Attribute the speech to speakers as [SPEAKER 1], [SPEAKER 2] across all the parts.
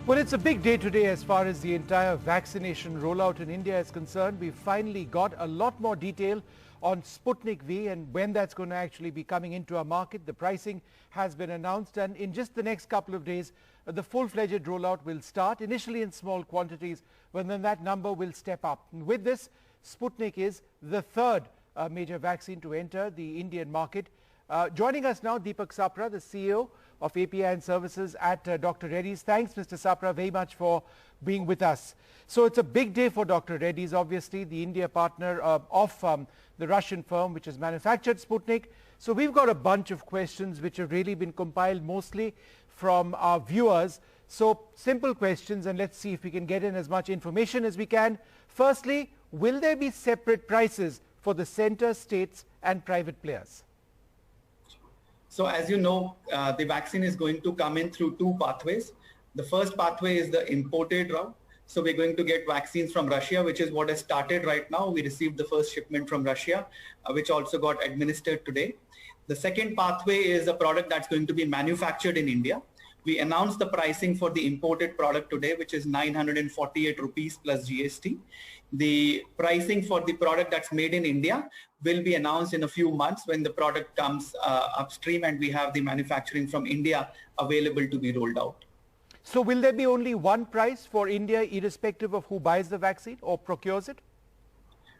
[SPEAKER 1] Well, it's a big day today as far as the entire vaccination rollout in India is concerned. We've finally got a lot more detail on Sputnik V and when that's going to actually be coming into our market. The pricing has been announced, and in just the next couple of days, the full-fledged rollout will start, initially in small quantities, but then that number will step up. And with this, Sputnik is the third major vaccine to enter the Indian market. Joining us now, Deepak Sapra, the CEO of API and Services at Dr. Reddy's. Thanks, Mr. Sapra, very much for being with us. So it's a big day for Dr. Reddy's, obviously, the India partner of the Russian firm which has manufactured Sputnik. So we've got a bunch of questions which have really been compiled mostly from our viewers. So simple questions, and let's see if we can get in as much information as we can. Firstly, will there be separate prices for the center, states and private players?
[SPEAKER 2] So as you know, the vaccine is going to come in through two pathways. The first pathway is the imported route. So we're going to get vaccines from Russia, which is what has started right now. We received the first shipment from Russia, which also got administered today. The second pathway is a product that's going to be manufactured in India. We announced the pricing for the imported product today, which is 948 rupees plus GST. The pricing for the product that's made in India will be announced in a few months when the product comes upstream and we have the manufacturing from India available to be rolled out.
[SPEAKER 1] So will there be only one price for India irrespective of who buys the vaccine or procures it?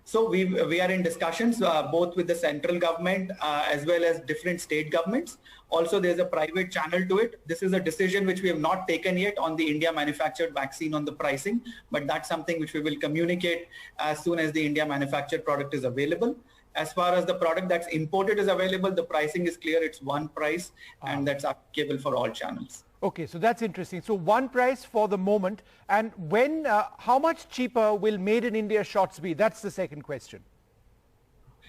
[SPEAKER 2] So we are in discussions both with the central government as well as different state governments. Also, there's a private channel to it. This is a decision which we have not taken yet on the India manufactured vaccine on the pricing, but that's something which we will communicate as soon as the India manufactured product is available. As far as the product that's imported is available, the pricing is clear. It's one price and that's applicable for all channels.
[SPEAKER 1] Okay, so that's interesting. So one price for the moment, and when, how much cheaper will made in India shots be? That's the second question.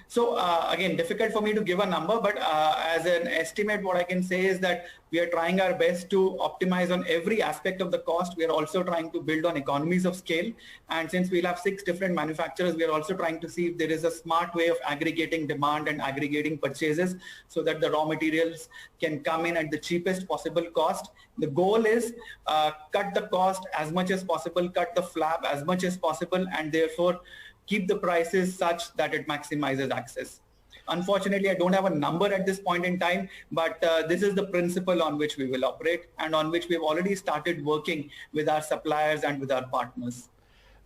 [SPEAKER 2] So again, difficult for me to give a number, but as an estimate, what I can say is that we are trying our best to optimize on every aspect of the cost. We are also trying to build on economies of scale. And since we'll have 6 different manufacturers, we are also trying to see if there is a smart way of aggregating demand and aggregating purchases so that the raw materials can come in at the cheapest possible cost. The goal is cut the cost as much as possible, cut the flap as much as possible, and therefore keep the prices such that it maximizes access. Unfortunately, I don't have a number at this point in time, but this is the principle on which we will operate and on which we've already started working with our suppliers and with our partners.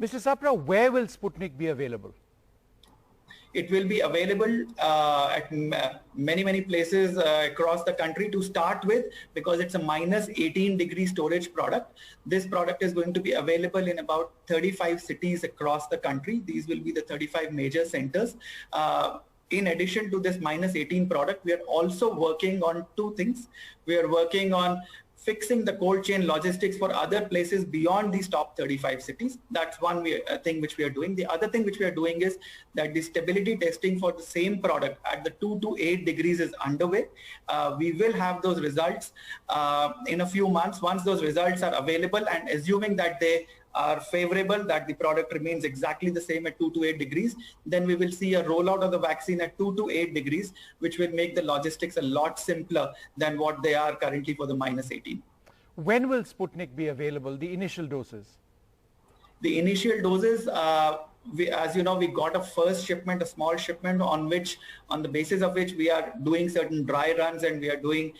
[SPEAKER 1] Mr. Sapra, where will Sputnik be available?
[SPEAKER 2] It will be available at many places across the country to start with, because it's a minus 18 degree storage product. This product is going to be available in about 35 cities across the country. These will be the 35 major centers. In addition to this minus 18 product, we are also working on 2 things. We are working on fixing the cold chain logistics for other places beyond these top 35 cities. That's one thing which we are doing. The other thing which we are doing is that the stability testing for the same product at the 2 to 8 degrees is underway. We will have those results in a few months. Once those results are available, and assuming that they are favorable, that the product remains exactly the same at 2 to 8 degrees, then we will see a rollout of the vaccine at 2 to 8 degrees, which will make the logistics a lot simpler than what they are currently for the minus 18.
[SPEAKER 1] When will Sputnik be available, the initial doses?
[SPEAKER 2] The initial doses, as you know, we got a first shipment, a small shipment on the basis of which we are doing certain dry runs, and we are doing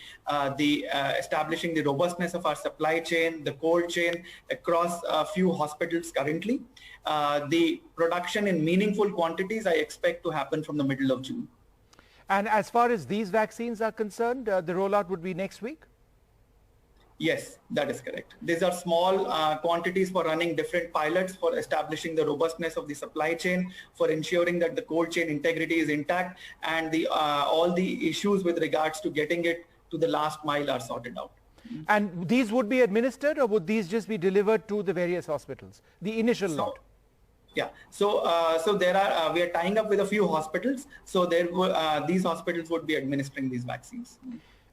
[SPEAKER 2] establishing the robustness of our supply chain, the cold chain across a few hospitals currently. The production in meaningful quantities I expect to happen from the middle of June.
[SPEAKER 1] And as far as these vaccines are concerned, the rollout would be next week?
[SPEAKER 2] Yes, that is correct. These are small quantities for running different pilots, for establishing the robustness of the supply chain, for ensuring that the cold chain integrity is intact, and all the issues with regards to getting it to the last mile are sorted out.
[SPEAKER 1] And these would be administered, or would these just be delivered to the various hospitals, the initial lot?
[SPEAKER 2] Yeah, so there are we are tying up with a few hospitals, so these hospitals would be administering these vaccines.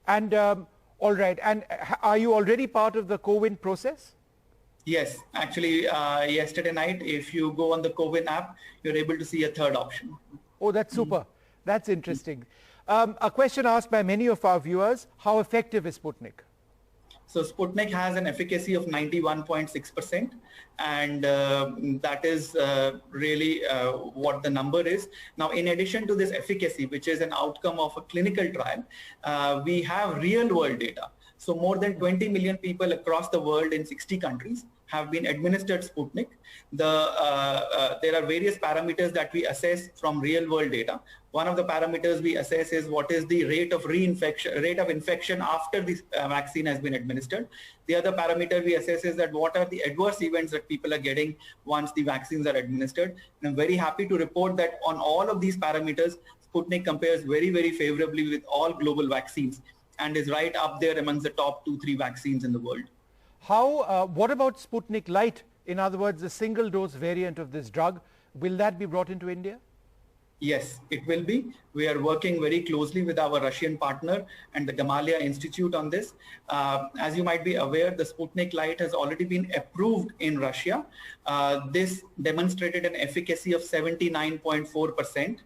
[SPEAKER 1] And all right, and are you already part of the CoWIN process?
[SPEAKER 2] Yes, actually yesterday night, if you go on the CoWIN app, you're able to see a third option.
[SPEAKER 1] Oh, that's super. That's interesting. A question asked by many of our viewers: how effective is Sputnik?
[SPEAKER 2] So Sputnik has an efficacy of 91.6%, and that is really what the number is. Now, in addition to this efficacy, which is an outcome of a clinical trial, we have real world data. So more than 20 million people across the world in 60 countries have been administered Sputnik. There are various parameters that we assess from real world data. One of the parameters we assess is what is the rate of infection after the vaccine has been administered. The other parameter we assess is that what are the adverse events that people are getting once the vaccines are administered. And I'm very happy to report that on all of these parameters, Sputnik compares very, very favorably with all global vaccines and is right up there amongst the top 2-3 vaccines in the world.
[SPEAKER 1] What about Sputnik Light? In other words, the single dose variant of this drug, will that be brought into India?
[SPEAKER 2] Yes, it will be. We are working very closely with our Russian partner and the Gamaleya Institute on this. As you might be aware, the Sputnik Light has already been approved in Russia. This demonstrated an efficacy of 79.4%.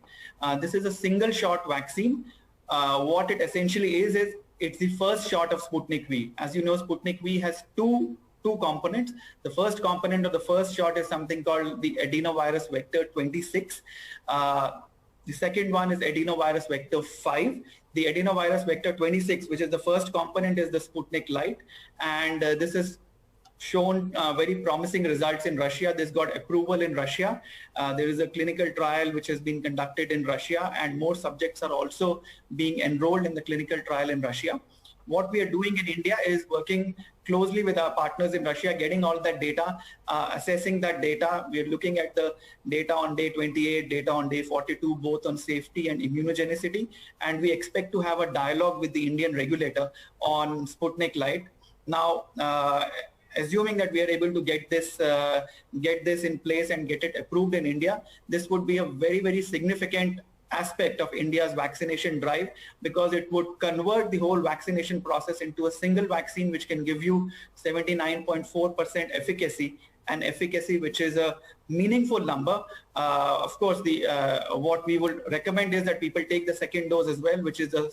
[SPEAKER 2] This is a single shot vaccine. What it essentially is it's the first shot of Sputnik V. As you know, Sputnik V has two components. The first component of the first shot is something called the adenovirus vector 26. The second one is adenovirus vector 5. The adenovirus vector 26, which is the first component, is the Sputnik Light. And this is shown very promising results in Russia. This got approval in Russia. There is a clinical trial which has been conducted in Russia, and more subjects are also being enrolled in the clinical trial in Russia. What we are doing in India is working closely with our partners in Russia, getting all that data, assessing that data. We are looking at the data on day 28, data on day 42, both on safety and immunogenicity. And we expect to have a dialogue with the Indian regulator on Sputnik Light. Now, assuming that we are able to get this in place and get it approved in India, this would be a very, very significant aspect of India's vaccination drive, because it would convert the whole vaccination process into a single vaccine which can give you 79.4% efficacy, an efficacy which is a meaningful number. Of course, what we would recommend is that people take the second dose as well, which is the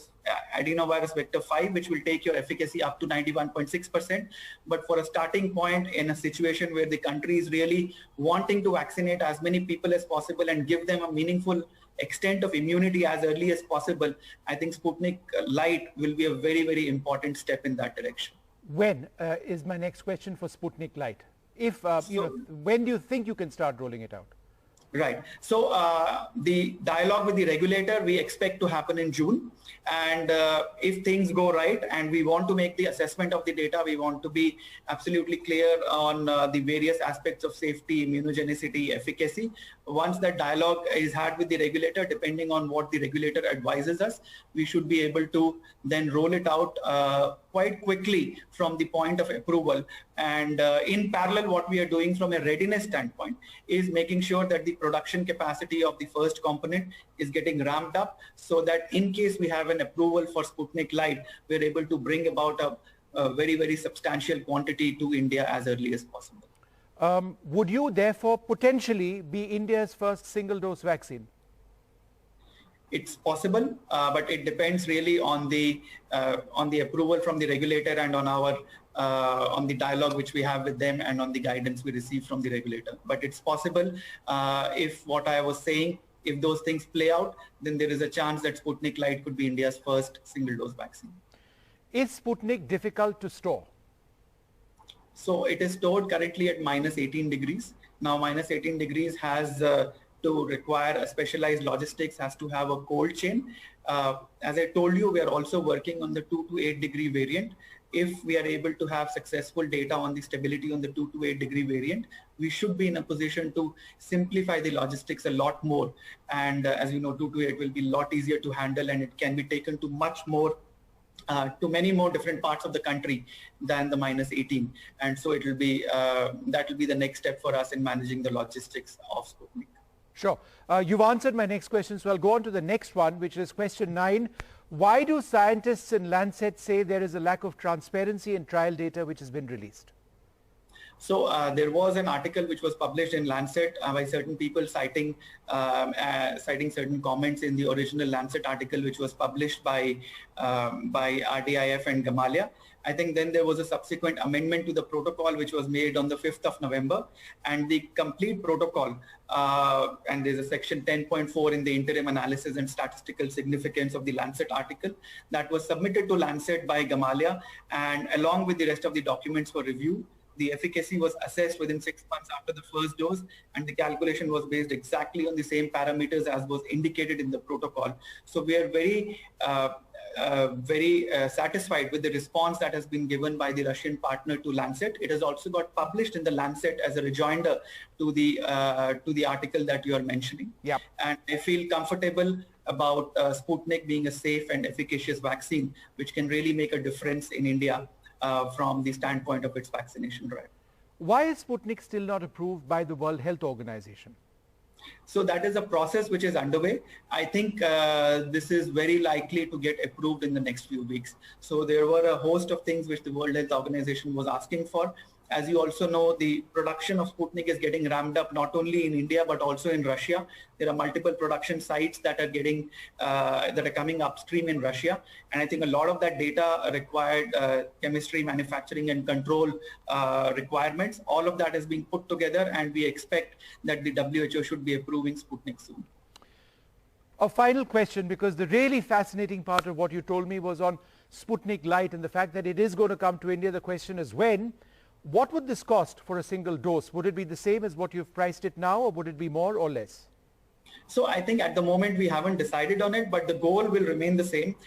[SPEAKER 2] adenovirus vector 5, which will take your efficacy up to 91.6%. But for a starting point in a situation where the country is really wanting to vaccinate as many people as possible and give them a meaningful extent of immunity as early as possible, I think Sputnik Light will be a very, very important step in that direction.
[SPEAKER 1] When is my next question for Sputnik Light? If, when do you think you can start rolling it out?
[SPEAKER 2] Right. So the dialogue with the regulator, we expect to happen in June. And if things go right and we want to make the assessment of the data, we want to be absolutely clear on the various aspects of safety, immunogenicity, efficacy. Once that dialogue is had with the regulator, depending on what the regulator advises us, we should be able to then roll it out quite quickly from the point of approval. And in parallel, what we are doing from a readiness standpoint is making sure that the production capacity of the first component is getting ramped up, so that in case we have an approval for Sputnik Light, we're able to bring about a very, very substantial quantity to India as early as possible.
[SPEAKER 1] Would you therefore potentially be India's first single-dose vaccine?
[SPEAKER 2] It's possible, but it depends really on the approval from the regulator and on the dialogue which we have with them and on the guidance we receive from the regulator. But it's possible. If what I was saying, if those things play out, then there is a chance that Sputnik Light could be India's first single-dose vaccine.
[SPEAKER 1] Is Sputnik difficult to store?
[SPEAKER 2] So it is stored currently at -18 degrees. Now -18 degrees has to require a specialized logistics, has to have a cold chain. As I told you, we are also working on the 2 to 8 degree variant. If we are able to have successful data on the stability on the 2 to 8 degree variant, we should be in a position to simplify the logistics a lot more. And as you know, 2 to 8 will be a lot easier to handle, and it can be taken to to many more different parts of the country than the -18. And so it will be, that will be the next step for us in managing the logistics of Sputnik.
[SPEAKER 1] Sure. You've answered my next question, so I'll go on to the next one, which is question 9. Why do scientists in Lancet say there is a lack of transparency in trial data which has been released?
[SPEAKER 2] So there was an article which was published in Lancet by certain people citing certain comments in the original Lancet article, which was published by RDIF and Gamaleya. I think then there was a subsequent amendment to the protocol which was made on the 5th of November, and the complete protocol, and there's a section 10.4 in the interim analysis and statistical significance of the Lancet article that was submitted to Lancet by Gamaleya, and along with the rest of the documents for review. The efficacy was assessed within 6 months after the first dose, and the calculation was based exactly on the same parameters as was indicated in the protocol. So we are very satisfied with the response that has been given by the Russian partner to Lancet. It has also got published in the Lancet as a rejoinder to the article that you are mentioning.
[SPEAKER 1] Yep.
[SPEAKER 2] And I feel comfortable about Sputnik being a safe and efficacious vaccine, which can really make a difference in India from the standpoint of its vaccination drive.
[SPEAKER 1] Why is Sputnik still not approved by the World Health Organization?
[SPEAKER 2] So that is a process which is underway. I think this is very likely to get approved in the next few weeks. So there were a host of things which the World Health Organization was asking for. As you also know, the production of Sputnik is getting ramped up not only in India but also in Russia. There are multiple production sites that are coming upstream in Russia, and I think a lot of that data required chemistry, manufacturing, and control requirements. All of that is being put together, and we expect that the WHO should be approving Sputnik soon.
[SPEAKER 1] A final question, because the really fascinating part of what you told me was on Sputnik Light and the fact that it is going to come to India. The question is when. What would this cost for a single dose? Would it be the same as what you've priced it now, or would it be more or less?
[SPEAKER 2] So I think at the moment we haven't decided on it, but the goal will remain the same.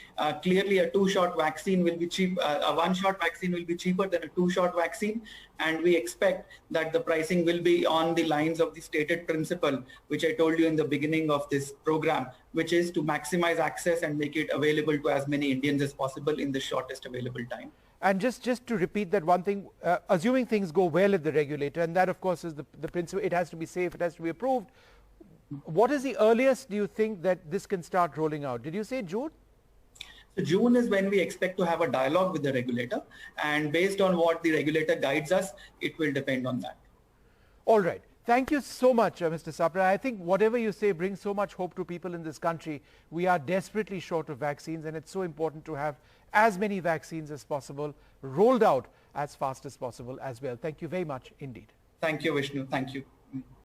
[SPEAKER 2] Clearly a two-shot vaccine will be cheap. A one-shot vaccine will be cheaper than a two-shot vaccine. And we expect that the pricing will be on the lines of the stated principle, which I told you in the beginning of this program, which is to maximize access and make it available to as many Indians as possible in the shortest available time.
[SPEAKER 1] And just to repeat that one thing, assuming things go well at the regulator, and that of course is the principle, it has to be safe, it has to be approved. What is the earliest do you think that this can start rolling out? Did you say June?
[SPEAKER 2] So June is when we expect to have a dialogue with the regulator, and based on what the regulator guides us, it will depend on that.
[SPEAKER 1] All right. Thank you so much, Mr. Sapra. I think whatever you say brings so much hope to people in this country. We are desperately short of vaccines, and it's so important to have as many vaccines as possible rolled out as fast as possible as well. Thank you very much indeed.
[SPEAKER 2] Thank you, Vishnu. Thank you.